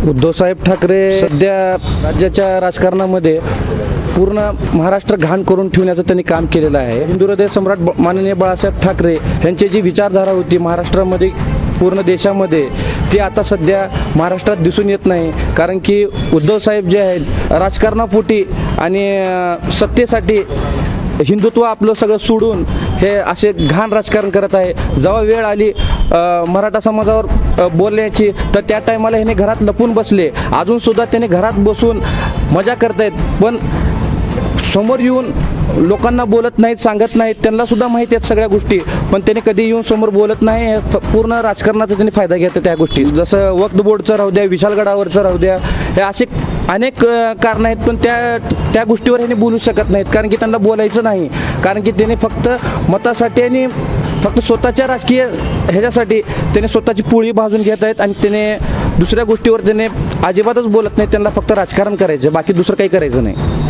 उद्धवसाहेब ठाकरे सध्या राज्याच्या राजकारणामध्ये पूर्ण महाराष्ट्र घाण करून ठेवण्याचं त्यांनी काम केलेलं आहे। हिंदू हृदय सम्राट माननीय बाळासाहेब ठाकरे यांची जी विचारधारा होती महाराष्ट्रामध्ये पूर्ण देशामध्ये ती आता सध्या महाराष्ट्रात दिसून येत नाही। कारण की उद्धवसाहेब जे आहेत राजकारणापोटी आणि सत्तेसाठी हिंदुत्व आपलं सगळं सोडून हे असे घाण राजकारण करत आहे। जेव्हा वेळ आली मराठा समाजावर बोलण्याची तर त्या टायमाला ह्याने घरात लपून बसले। अजूनसुद्धा त्याने घरात बसून मजा करतायत, पण समोर येऊन लोकांना बोलत नाहीत, सांगत नाहीत। त्यांना सुद्धा माहिती आहेत सगळ्या गोष्टी, पण त्याने कधी येऊन समोर बोलत नाही। पूर्ण राजकारणाचा त्यांनी फायदा घेतात त्या गोष्टी, जसं वक्फ बोर्डचं राहू द्या, विशालगडावरचं राहू द्या, हे असे अनेक कारणं आहेत। पण त्या गोष्टीवर ह्याने बोलू शकत नाहीत, कारण की त्यांना बोलायचं नाही। कारण की त्याने फक्त मतासाठी आणि फक्त स्वतःच्या राजकीय ह्याच्यासाठी त्याने स्वतःची पोळी भाजून घेत आहेत आणि त्याने दुसऱ्या गोष्टीवर त्याने अजिबातच बोलत नाही। त्यांना फक्त राजकारण करायचं, बाकी दुसरं काही करायचं नाही।